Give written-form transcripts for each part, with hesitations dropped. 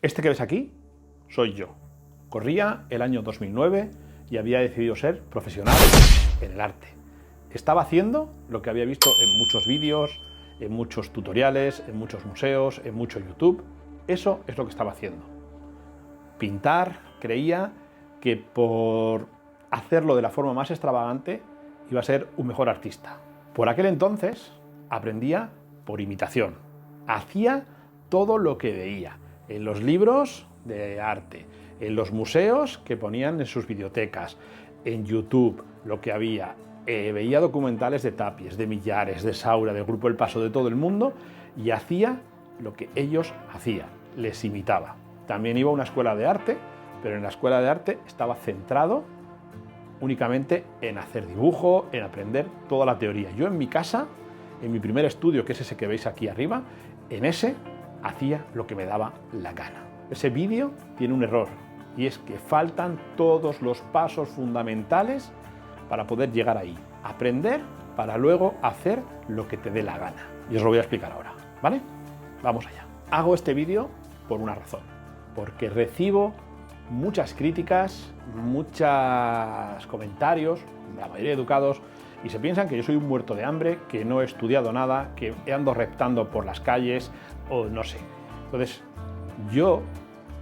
Este que ves aquí soy yo. Corría el año 2009 y había decidido ser profesional en el arte. Estaba haciendo lo que había visto en muchos vídeos, en muchos tutoriales, en muchos museos, en mucho YouTube. Eso es lo que estaba haciendo. Pintar, creía que por hacerlo de la forma más extravagante iba a ser un mejor artista. Por aquel entonces aprendía por imitación. Hacía todo lo que veía en los libros de arte, en los museos que ponían en sus bibliotecas, en YouTube, lo que había. Veía documentales de Tapies, de Millares, de Saura, del Grupo El Paso, de todo el mundo, y hacía lo que ellos hacían, les imitaba. También iba a una escuela de arte, pero en la escuela de arte estaba centrado únicamente en hacer dibujo, en aprender toda la teoría. Yo en mi casa, en mi primer estudio, que es ese que veis aquí arriba, en ese hacía lo que me daba la gana. Ese vídeo tiene un error, y es que faltan todos los pasos fundamentales para poder llegar ahí. Aprender para luego hacer lo que te dé la gana. Y os lo voy a explicar ahora, ¿vale? Vamos allá. Hago este vídeo por una razón, porque recibo muchas críticas, muchos comentarios, la mayoría educados, y se piensan que yo soy un muerto de hambre, que no he estudiado nada, que ando reptando por las calles, o no sé. Entonces, yo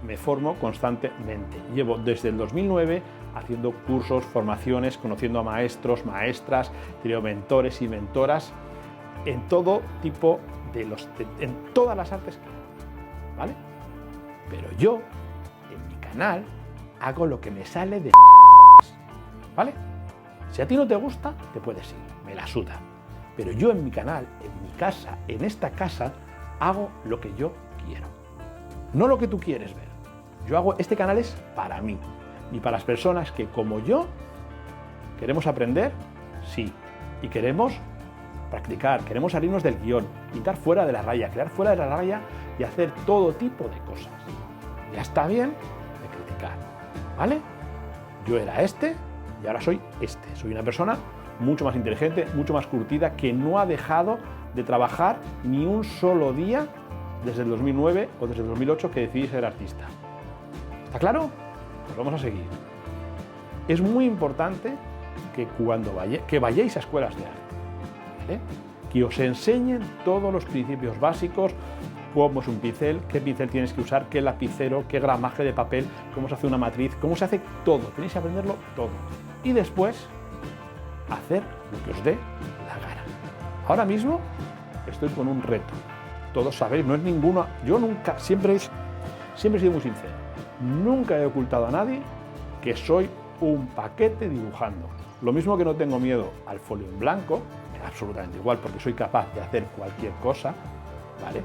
me formo constantemente. Llevo desde el 2009 haciendo cursos, formaciones, conociendo a maestros, maestras, creo mentores y mentoras en todo tipo en todas las artes que hay, ¿vale? Pero yo, en mi canal, hago lo que me sale de ¿vale? Si a ti no te gusta, te puedes ir, me la suda. Pero yo en mi canal, en mi casa, en esta casa, hago lo que yo quiero. No lo que tú quieres ver. Este canal es para mí y para las personas que, como yo, queremos aprender, sí, y queremos practicar, queremos salirnos del guión, pintar fuera de la raya, crear fuera de la raya y hacer todo tipo de cosas. Ya está bien de criticar, ¿vale? Yo era este y ahora soy este. Soy una persona mucho más inteligente, mucho más curtida, que no ha dejado de trabajar ni un solo día desde el 2009 o desde el 2008 que decidí ser artista. ¿Está claro? Pues vamos a seguir. Es muy importante que cuando vayáis a escuelas de arte, ¿vale? Que os enseñen todos los principios básicos, cómo es un pincel, qué pincel tienes que usar, qué lapicero, qué gramaje de papel, cómo se hace una matriz, cómo se hace todo. Tenéis que aprenderlo todo. Y después, hacer lo que os dé la gana. Ahora mismo estoy con un reto. Todos sabéis, no es ninguno. Yo nunca, siempre he sido muy sincero. Nunca he ocultado a nadie que soy un paquete dibujando. Lo mismo que no tengo miedo al folio en blanco, me da absolutamente igual porque soy capaz de hacer cualquier cosa, ¿vale?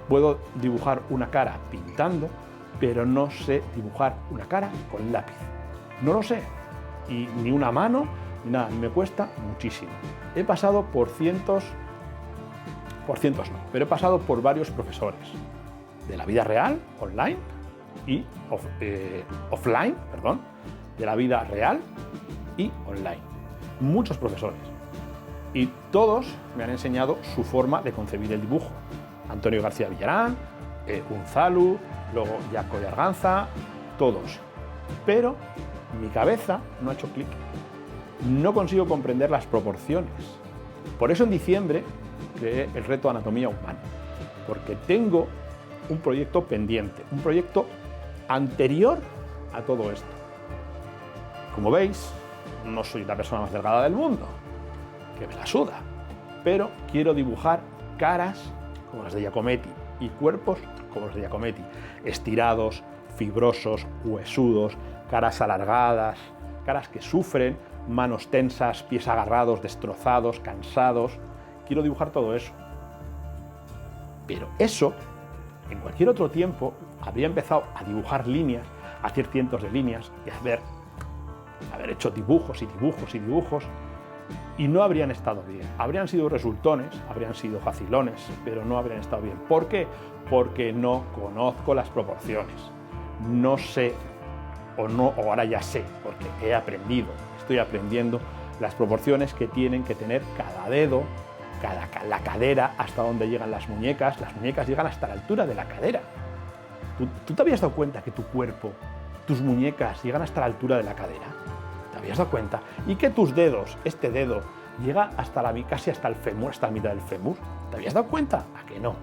Puedo dibujar una cara pintando, pero no sé dibujar una cara con lápiz. No lo sé. Y ni una mano, ni nada. Me cuesta muchísimo. He pasado por cientos no, pero he pasado por varios profesores de la vida real, online, y offline, de la vida real y online. Muchos profesores. Y todos me han enseñado su forma de concebir el dibujo. Antonio García Villarán, Unzalu, luego Jaco de Arganza, todos. Pero mi cabeza no ha hecho clic. No consigo comprender las proporciones. Por eso en diciembre creé el reto Anatomía Humana. Porque tengo un proyecto pendiente, un proyecto anterior a todo esto. Como veis, no soy la persona más delgada del mundo, que me la suda, pero quiero dibujar caras como las de Giacometti y cuerpos como los de Giacometti, estirados, fibrosos, huesudos, caras alargadas, caras que sufren, manos tensas, pies agarrados, destrozados, cansados. Quiero dibujar todo eso. Pero eso, en cualquier otro tiempo, habría empezado a dibujar líneas, a hacer cientos de líneas y haber hecho dibujos y dibujos y dibujos, y no habrían estado bien. Habrían sido resultones, habrían sido facilones, pero no habrían estado bien. ¿Por qué? Porque no conozco las proporciones. No sé, o ahora ya sé, porque he aprendido, estoy aprendiendo las proporciones que tienen que tener cada dedo, la cadera, hasta donde llegan las muñecas. Las muñecas llegan hasta la altura de la cadera. ¿Tú te habías dado cuenta que tu cuerpo, tus muñecas llegan hasta la altura de la cadera? ¿Te habías dado cuenta? Y que tus dedos, este dedo, llega hasta casi hasta el fémur, hasta la mitad del fémur. ¿Te habías dado cuenta? ¿A que no?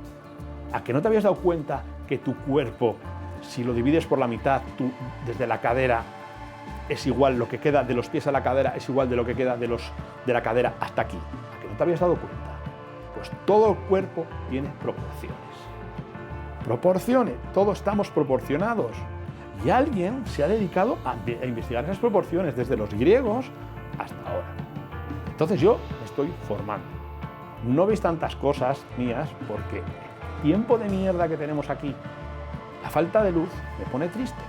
¿A que no te habías dado cuenta que tu cuerpo, si lo divides por la mitad, desde la cadera, es igual lo que queda de los pies a la cadera, es igual de lo que queda de la cadera hasta aquí? ¿A que no te habías dado cuenta? Pues todo el cuerpo tiene proporciones. Proporciones, todos estamos proporcionados. Y alguien se ha dedicado a investigar esas proporciones desde los griegos hasta ahora. Entonces yo me estoy formando. No veis tantas cosas mías porque el tiempo de mierda que tenemos aquí, la falta de luz, me pone triste.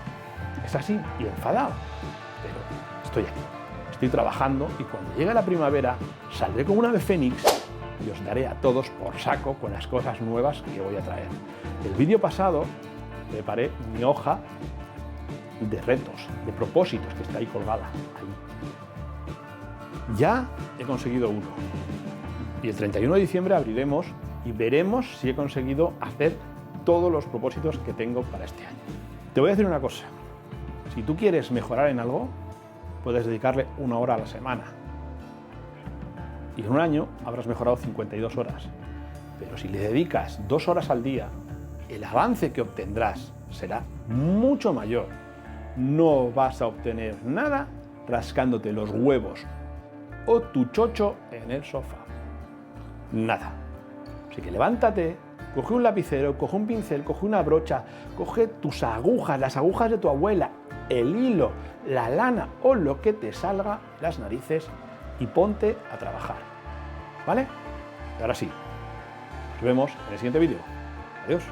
Es así y enfadado. Pero estoy aquí, estoy trabajando y cuando llegue la primavera saldré como una ave fénix y os daré a todos por saco con las cosas nuevas que voy a traer. El vídeo pasado preparé mi hoja de retos, de propósitos que está ahí colgada. Ahí. Ya he conseguido uno. Y el 31 de diciembre abriremos y veremos si he conseguido hacer todos los propósitos que tengo para este año. Te voy a decir una cosa. Si tú quieres mejorar en algo, puedes dedicarle 1 hora a la semana. Y en un año habrás mejorado 52 horas. Pero si le dedicas 2 horas al día, el avance que obtendrás será mucho mayor. No vas a obtener nada rascándote los huevos o tu chocho en el sofá. Nada. Así que levántate, coge un lapicero, coge un pincel, coge una brocha, coge tus agujas, las agujas de tu abuela, el hilo, la lana o lo que te salga las narices y ponte a trabajar. ¿Vale? Y ahora sí, nos vemos en el siguiente vídeo. Adiós.